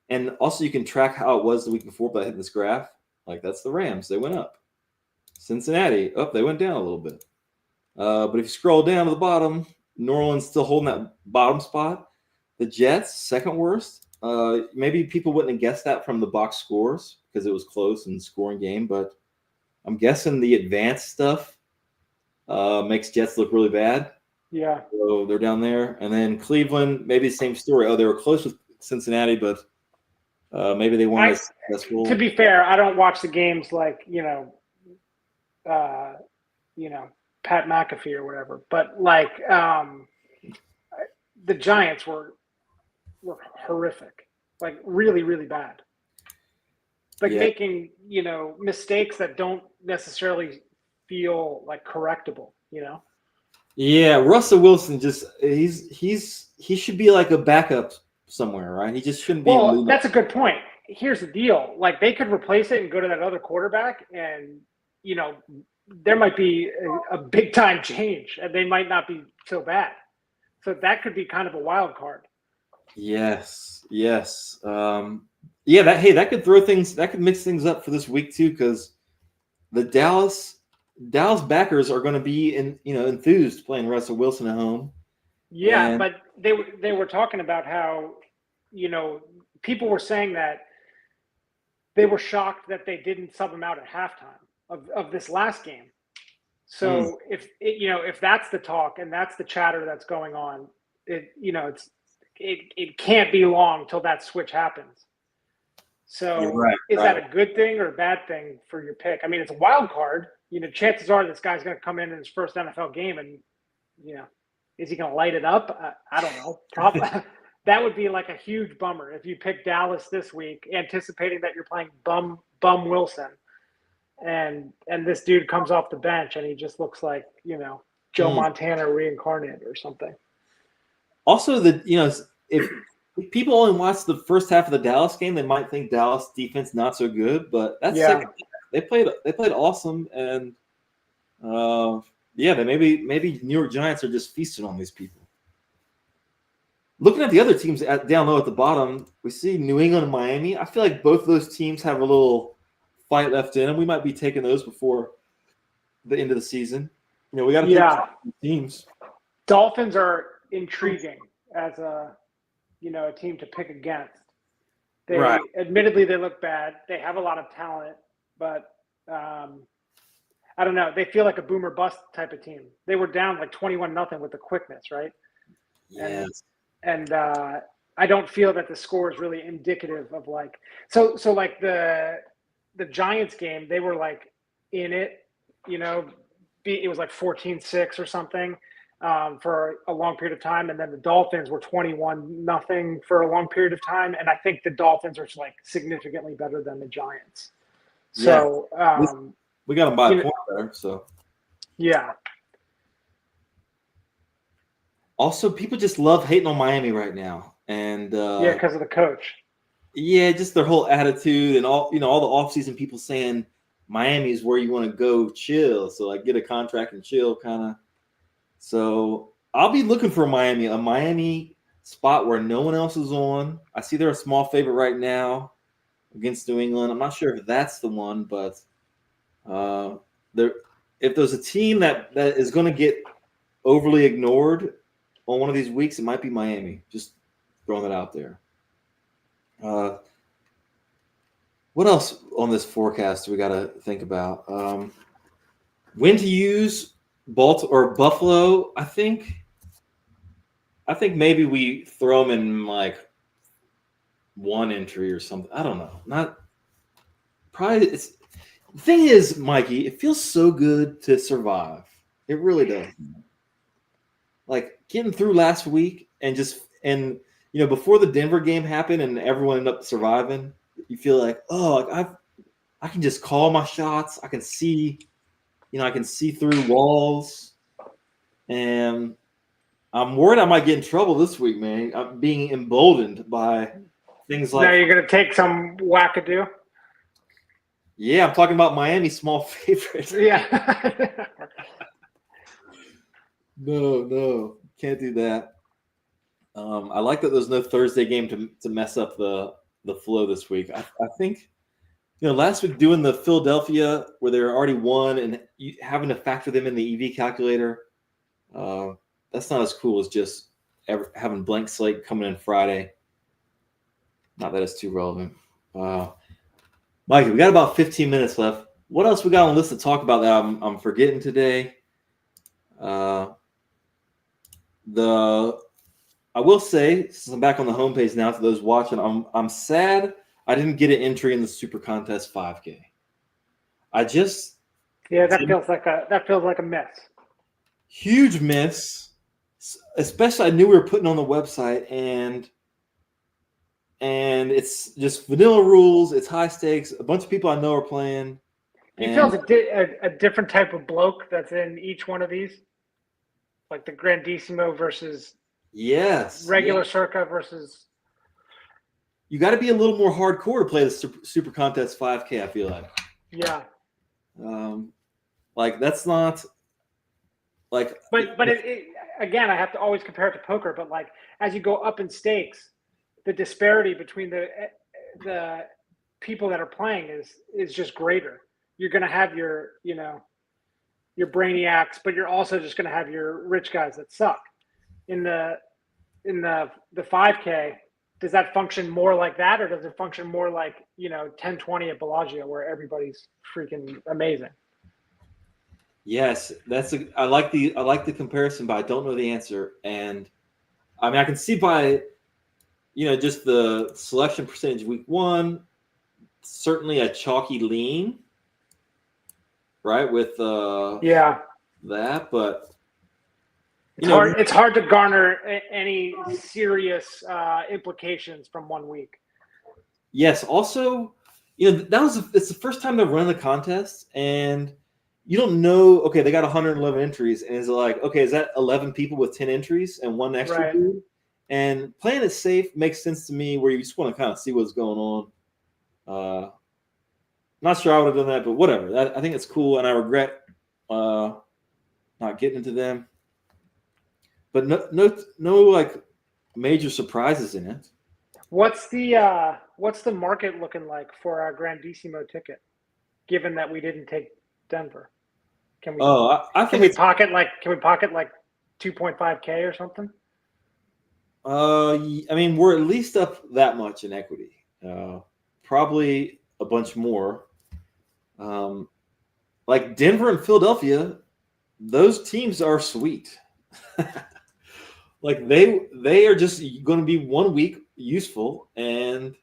[SPEAKER 1] and also you can track how it was the week before, but I hit this graph, like that's the Rams. They went up. Cincinnati, they went down a little bit. But if you scroll down to the bottom, New Orleans still holding that bottom spot. The Jets, second worst. Maybe people wouldn't have guessed that from the box scores because it was close and scoring game, but I'm guessing the advanced stuff makes Jets look really bad.
[SPEAKER 2] Yeah.
[SPEAKER 1] So they're down there. And then Cleveland, maybe the same story. Oh, they were close with Cincinnati, but maybe they weren't as successful.
[SPEAKER 2] To be fair, I don't watch the games like, Pat McAfee or whatever. But like the Giants were horrific. Like really, really bad. Like making, mistakes that don't necessarily feel like correctable,
[SPEAKER 1] Yeah, Russell Wilson he should be like a backup somewhere, right? He just shouldn't be.
[SPEAKER 2] Well, that's a good point. Here's the deal: like they could replace it and go to that other quarterback, and there might be a big time change, and they might not be so bad. So that could be kind of a wild card.
[SPEAKER 1] Yes. That could throw things. That could mix things up for this week too, because the Dallas backers are going to be enthused playing Russell Wilson at home.
[SPEAKER 2] Yeah, but they were talking about how, people were saying that they were shocked that they didn't sub him out at halftime of this last game. So if that's the talk and that's the chatter that's going on, it can't be long till that switch happens. So is that a good thing or a bad thing for your pick? I mean, it's a wild card. Chances are this guy's going to come in his first NFL game and, is he going to light it up? I don't know. Probably. That would be like a huge bummer if you pick Dallas this week, anticipating that you're playing bum Wilson, and this dude comes off the bench and he just looks like Joe Montana reincarnated or something.
[SPEAKER 1] Also, if people only watch the first half of the Dallas game, they might think Dallas defense not so good, but that's second half. They played awesome, and maybe New York Giants are just feasting on these people. Looking at the other teams down low at the bottom, we see New England and Miami. I feel like both of those teams have a little fight left in them. We might be taking those before the end of the season. We got to pick teams.
[SPEAKER 2] Dolphins are intriguing as a team to pick against. Admittedly, they look bad. They have a lot of talent, but I don't know. They feel like a boomer bust type of team. They were down like 21-0 with the quickness, right?
[SPEAKER 1] Yes.
[SPEAKER 2] And I don't feel that the score is really indicative of like so like the Giants game, they were like in it, it was like 14-6 or something for a long period of time, and then the Dolphins were 21-0 for a long period of time, and I think the Dolphins are like significantly better than the Giants. So
[SPEAKER 1] we got them by a point there. So
[SPEAKER 2] yeah.
[SPEAKER 1] Also, people just love hating on Miami right now, and
[SPEAKER 2] because of the coach.
[SPEAKER 1] Yeah, just their whole attitude and all the offseason people saying Miami is where you want to go chill. So like get a contract and chill kind of. So I'll be looking for a Miami spot where no one else is on. I see they're a small favorite right now against New England. I'm not sure if that's the one, but if there's a team that is going to get overly ignored on one of these weeks, it might be Miami. Just throwing it out there. What else on this forecast do we got to think about? When to use Baltimore or Buffalo? I think maybe we throw them in like one entry or something. I don't know. Not probably. The thing is, Mikey, it feels so good to survive. It really does. Like getting through last week and before the Denver game happened and everyone ended up surviving, you feel like, I can just call my shots. I can see through walls, and I'm worried I might get in trouble this week, man. I'm being emboldened by things like.
[SPEAKER 2] Now you're gonna take some wackadoo.
[SPEAKER 1] Yeah, I'm talking about Miami small favorite.
[SPEAKER 2] Yeah.
[SPEAKER 1] No, can't do that. I like that there's no Thursday game to mess up the flow this week. I think, last week doing the Philadelphia where they were already won and having to factor them in the EV calculator, that's not as cool as just having blank slate coming in Friday. Not that it's too relevant. Mikey, we got about 15 minutes left. What else we got on the list to talk about that I'm forgetting today? I will say, since I'm back on the homepage now, to those watching, I'm sad I didn't get an entry in the Super Contest 5K.
[SPEAKER 2] That feels like a miss.
[SPEAKER 1] Huge miss. Especially, I knew we were putting on the website, and it's just vanilla rules. It's high stakes. A bunch of people I know are playing.
[SPEAKER 2] You feel a different type of bloke that's in each one of these, like the Grandissimo versus regular Circa versus.
[SPEAKER 1] You got to be a little more hardcore to play the Super Contest 5K. I feel like.
[SPEAKER 2] Yeah.
[SPEAKER 1] Like that's not like.
[SPEAKER 2] But again, I have to always compare it to poker, but like as you go up in stakes, the disparity between the people that are playing is just greater. You're going to have your, your brainiacs, but you're also just going to have your rich guys that suck. In the 5K, does that function more like that, or does it function more like 10-20 at Bellagio, where everybody's freaking amazing?
[SPEAKER 1] Yes, I like the comparison, but I don't know the answer. And I mean, I can see by just the selection percentage week one, certainly a chalky lean, right? With that, but
[SPEAKER 2] it's hard to garner any serious implications from 1 week.
[SPEAKER 1] Yes. Also, it's the first time they're running the contest, and you don't know. Okay, they got 111 entries, and it's like, okay, is that 11 people with 10 entries and one extra
[SPEAKER 2] Right.
[SPEAKER 1] dude? And playing it safe makes sense to me, where you just want to kind of see what's going on. Not sure I would have done that, but whatever. I think it's cool, and I regret not getting into them. But no like major surprises in it.
[SPEAKER 2] What's the market looking like for our Grandissimo ticket, given that we didn't take Denver? Can we?
[SPEAKER 1] I
[SPEAKER 2] can
[SPEAKER 1] think
[SPEAKER 2] we pocket like 2.5K or something?
[SPEAKER 1] I mean, we're at least up that much in equity. Probably a bunch more. Like Denver and Philadelphia, those teams are sweet. Like they are just going to be 1 week useful, and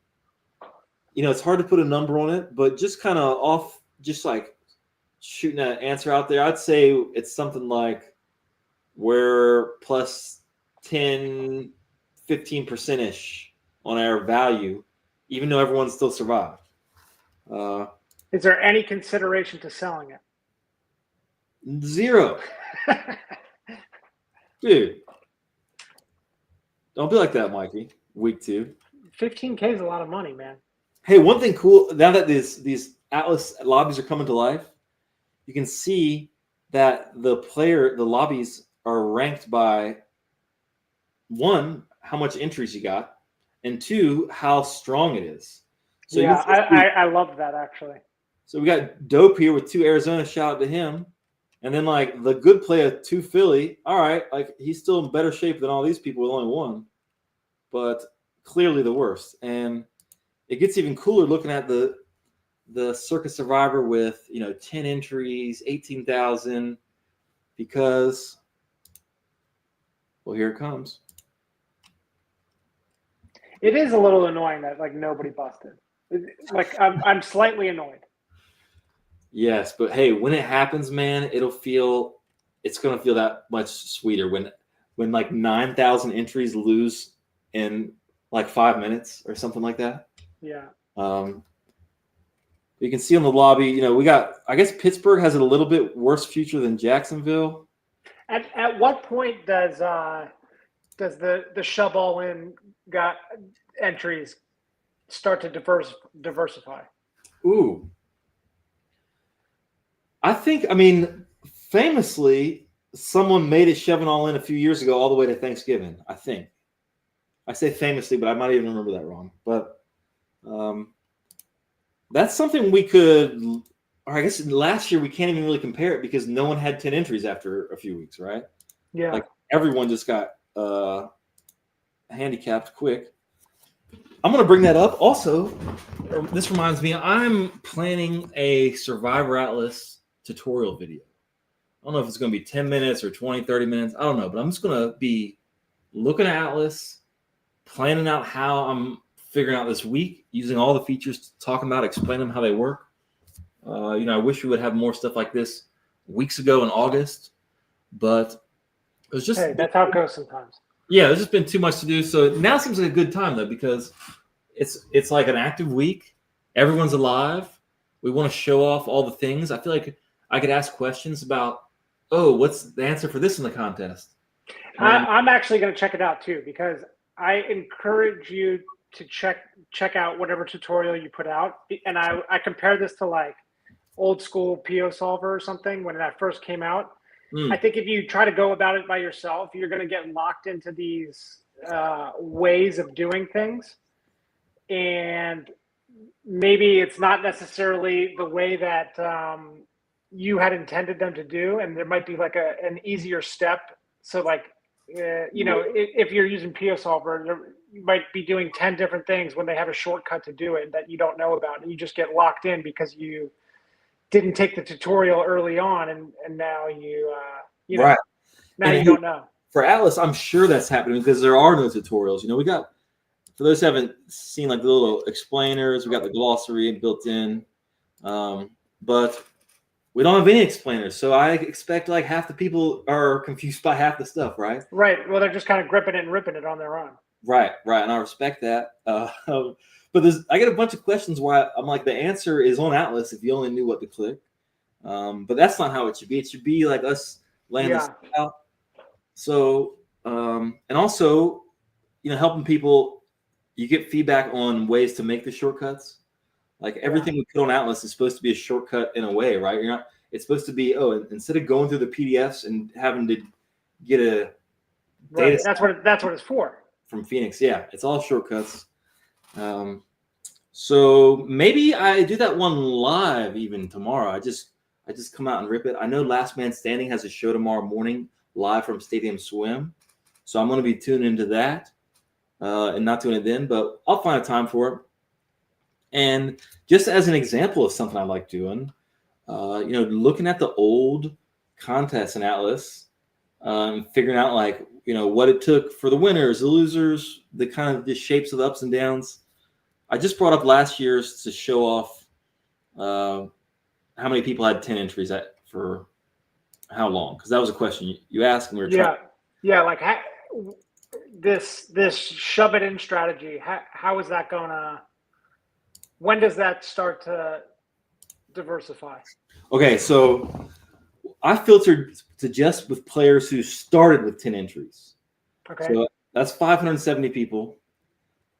[SPEAKER 1] it's hard to put a number on it, but just kind of off, just like shooting an answer out there, I'd say it's something like we're plus 10, 15% ish on our value, even though everyone's still survived.
[SPEAKER 2] Is there any consideration to selling it?
[SPEAKER 1] Zero. Dude. Don't be like that, Mikey. Week 2.
[SPEAKER 2] 15K is a lot of money, man.
[SPEAKER 1] Hey, one thing cool, now that these Atlas lobbies are coming to life, you can see that the lobbies are ranked by, 1, how much entries you got, and 2, how strong it is. So
[SPEAKER 2] yeah, I love that, actually.
[SPEAKER 1] So we got Dope here with 2 Arizona, shout out to him. And then like the good player 2 Philly, all right, like he's still in better shape than all these people with only 1, but clearly the worst. And it gets even cooler looking at the Circa Survivor with 10 entries, 18,000, because here it comes.
[SPEAKER 2] It is a little annoying that like nobody busted. Like I'm slightly annoyed.
[SPEAKER 1] Yes, but hey, when it happens, man, it's going to feel that much sweeter when like 9,000 entries lose in like 5 minutes or something like that.
[SPEAKER 2] Yeah.
[SPEAKER 1] You can see on the lobby, I guess Pittsburgh has a little bit worse future than Jacksonville.
[SPEAKER 2] At what point does the shove all in got entries start to diversify?
[SPEAKER 1] Ooh. Famously, someone made it shoving all in a few years ago, all the way to Thanksgiving. I think. I say famously, but I might even remember that wrong. But that's something we could, or I guess last year we can't even really compare it because no one had 10 entries after a few weeks, right?
[SPEAKER 2] Yeah.
[SPEAKER 1] Like everyone just got handicapped quick. I'm going to bring that up. Also, this reminds me, I'm planning a Survivor Atlas tutorial video. I don't know if it's going to be 10 minutes or 20, 30 minutes. I don't know, but I'm just going to be looking at Atlas, planning out how I'm figuring out this week, using all the features, talking about, explaining them how they work. I wish we would have more stuff like this weeks ago in August, but it was just...
[SPEAKER 2] Hey, that's how it goes sometimes.
[SPEAKER 1] Yeah, there's just been too much to do. So now seems like a good time, though, because it's like an active week. Everyone's alive. We want to show off all the things. I feel like I could ask questions about, what's the answer for this in the contest?
[SPEAKER 2] I'm actually going to check it out, too, because I encourage you to check out whatever tutorial you put out. And I compare this to like old school PO Solver or something when that first came out. I think if you try to go about it by yourself, you're going to get locked into these ways of doing things. And maybe it's not necessarily the way that you had intended them to do. And there might be like an easier step. So like, if you're using PioSolver, you might be doing 10 different things when they have a shortcut to do it that you don't know about. And you just get locked in because you didn't take the tutorial early on. And now
[SPEAKER 1] right.
[SPEAKER 2] Now you don't know.
[SPEAKER 1] For Atlas, I'm sure that's happening because there are no tutorials. We got, for those who haven't seen like the little explainers, we got the glossary built in, but we don't have any explainers. So I expect like half the people are confused by half the stuff, right?
[SPEAKER 2] Right. Well, they're just kind of gripping it and ripping it on their own.
[SPEAKER 1] Right. And I respect that. But I get a bunch of questions where I'm like, the answer is on Atlas if you only knew what to click. But that's not how it should be. It should be like us laying this out. So, and also, helping people, you get feedback on ways to make the shortcuts. Like everything we put on Atlas is supposed to be a shortcut in a way, right? It's supposed to be, instead of going through the PDFs and having to get a data
[SPEAKER 2] set. That's what it's for.
[SPEAKER 1] From Phoenix. Yeah, it's all shortcuts. So maybe I do that one live even tomorrow. I just come out and rip it. I know Last Man Standing has a show tomorrow morning live from Stadium Swim. So I'm going to be tuning into that and not doing it then, but I'll find a time for it. And just as an example of something I like doing, looking at the old contests in Atlas, figuring out like, what it took for the winners, the losers, the kind of the shapes of the ups and downs. I just brought up last year's to show off how many people had 10 entries for how long? Because that was a question you asked, and we were trying.
[SPEAKER 2] Yeah, like this shove it in strategy. How is that gonna? When does that start to diversify? Okay,
[SPEAKER 1] so I filtered to just with players who started with 10 entries.
[SPEAKER 2] Okay.
[SPEAKER 1] So that's 570 people.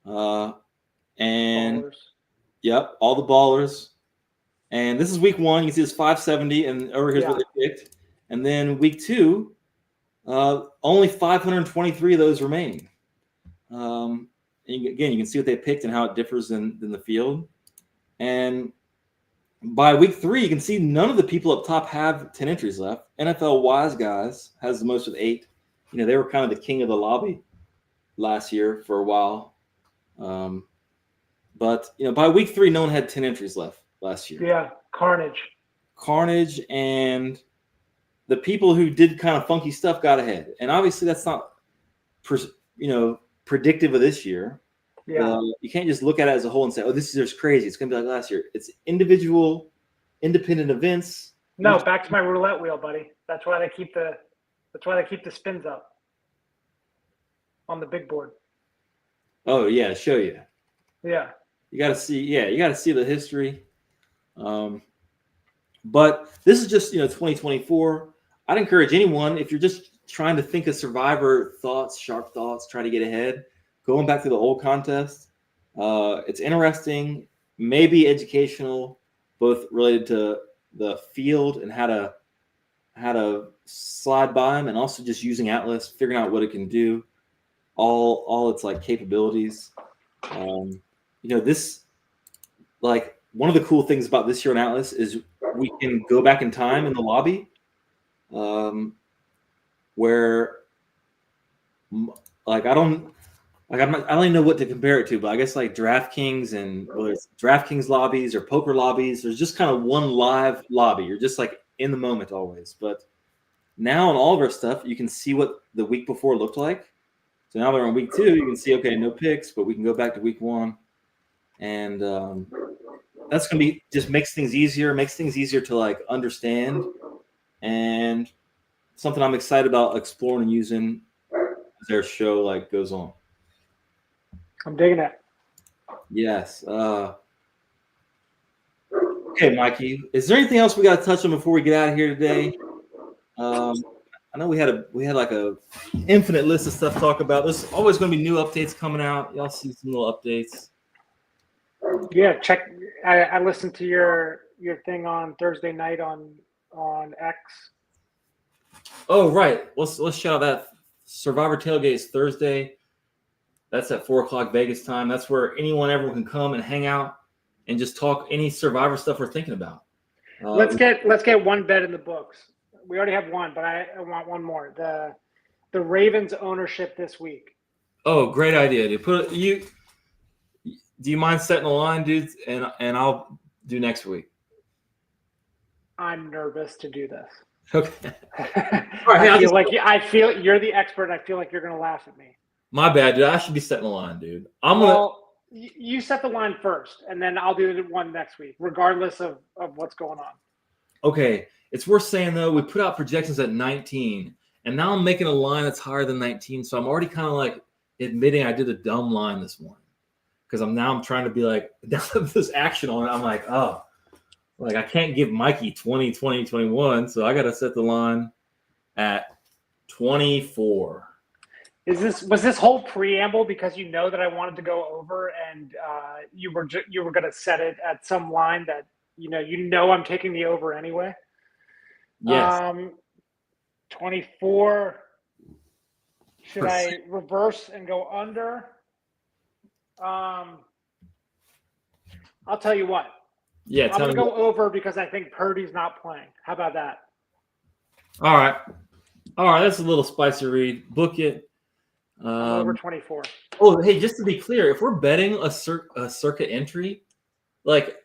[SPEAKER 1] And
[SPEAKER 2] ballers.
[SPEAKER 1] Yep, all the ballers. And this is week 1. You can see it's 570, and over here's what they picked. And then week 2, only 523 of those remain. And again, you can see what they picked and how it differs in the field. And by week 3, you can see none of the people up top have 10 entries left. NFL Wise Guys has the most with 8. They were kind of the king of the lobby last year for a while. But by week 3, no one had 10 entries left last year.
[SPEAKER 2] Yeah, carnage.
[SPEAKER 1] And the people who did kind of funky stuff got ahead. And obviously that's not, predictive of this year.
[SPEAKER 2] Yeah.
[SPEAKER 1] You can't just look at it as a whole and say, "Oh, this is just crazy. It's going to be like last year." It's individual, independent events.
[SPEAKER 2] No, back to my roulette wheel, buddy. That's why they keep the spins up on the big board.
[SPEAKER 1] Oh yeah, to show you.
[SPEAKER 2] Yeah.
[SPEAKER 1] You got to see. Yeah, you got to see the history. But this is just 2024. I'd encourage anyone, if you're just trying to think of Survivor thoughts, sharp thoughts, try to get ahead. Going back to the old contest, it's interesting, maybe educational, both related to the field and how to slide by them, and also just using Atlas, figuring out what it can do, all its like capabilities. This, like, one of the cool things about this year on Atlas is we can go back in time in the lobby, where like I don't even know what to compare it to, but I guess like DraftKings and whether it's DraftKings lobbies or poker lobbies, there's just kind of one live lobby. You're just like in the moment always. But now on all of our stuff, you can see what the week before looked like. So now they're on week 2, you can see, okay, no picks, but we can go back to week 1. And that's going to be, just makes things easier to like understand, and something I'm excited about exploring and using as their show like goes on.
[SPEAKER 2] I'm digging it.
[SPEAKER 1] Yes. Okay, Mikey, is there anything else we got to touch on before we get out of here today? I know we had like a infinite list of stuff to talk about. There's always going to be new updates coming out. Y'all see some little updates.
[SPEAKER 2] Yeah, check. I listened to your thing on Thursday night on X.
[SPEAKER 1] Oh, right. Let's shout out that Survivor Tailgate is Thursday. That's at 4:00 Vegas time. That's where everyone can come and hang out and just talk any Survivor stuff we're thinking about.
[SPEAKER 2] Let's get one bet in the books. We already have one, but I want one more. The Ravens ownership this week.
[SPEAKER 1] Oh, great idea, dude. Do you mind setting the line, dudes? And I'll do next week.
[SPEAKER 2] I'm nervous to do this.
[SPEAKER 1] Okay. All right,
[SPEAKER 2] I feel you're the expert. And I feel like you're going to laugh at me.
[SPEAKER 1] My bad, dude. I should be setting the line, dude.
[SPEAKER 2] You set the line first, and then I'll do the one next week, regardless of what's going on.
[SPEAKER 1] Okay. It's worth saying, though, we put out projections at 19, and now I'm making a line that's higher than 19, so I'm already kind of like admitting I did a dumb line this morning because I'm trying to be like, now that there's action on it, I'm like, oh, like I can't give Mikey 20, 20, 21, so I got to set the line at 24.
[SPEAKER 2] Was this whole preamble because you know that I wanted to go over and you were going to set it at some line that you know I'm taking the over anyway?
[SPEAKER 1] Yes.
[SPEAKER 2] 24. Should I reverse and go under? I'll tell you what.
[SPEAKER 1] Yeah,
[SPEAKER 2] I'm going to go over because I think Purdy's not playing. How about that?
[SPEAKER 1] All right. That's a little spicy read. Book it.
[SPEAKER 2] Over 24.
[SPEAKER 1] Oh, hey, just to be clear, if we're betting a Circa entry, like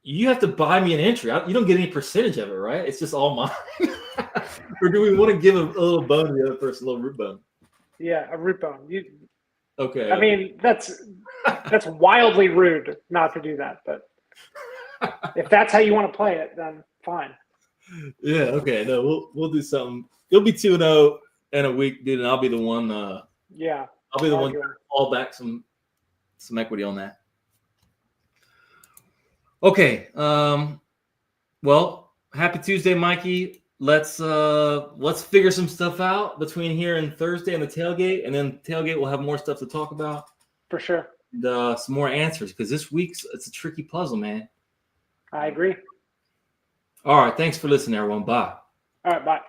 [SPEAKER 1] you have to buy me an entry. You don't get any percentage of it, right? It's just all mine. Or do we want to give a little bone to the other person, a little root bone?
[SPEAKER 2] Yeah, a root bone.
[SPEAKER 1] Okay.
[SPEAKER 2] I mean, that's wildly rude not to do that, but if that's how you want to play it, then fine.
[SPEAKER 1] Yeah. Okay. No, we'll do something. You'll be 2-0 in a week, dude, and I'll be the one.
[SPEAKER 2] Yeah.
[SPEAKER 1] I'll be the one to fall back some equity on that. Okay. Well, happy Tuesday, Mikey. Let's figure some stuff out between here and Thursday and the tailgate, and then tailgate we'll have more stuff to talk about.
[SPEAKER 2] For sure.
[SPEAKER 1] And, some more answers because this week's it's a tricky puzzle, man.
[SPEAKER 2] I agree.
[SPEAKER 1] All right. Thanks for listening, everyone. Bye.
[SPEAKER 2] All right. Bye.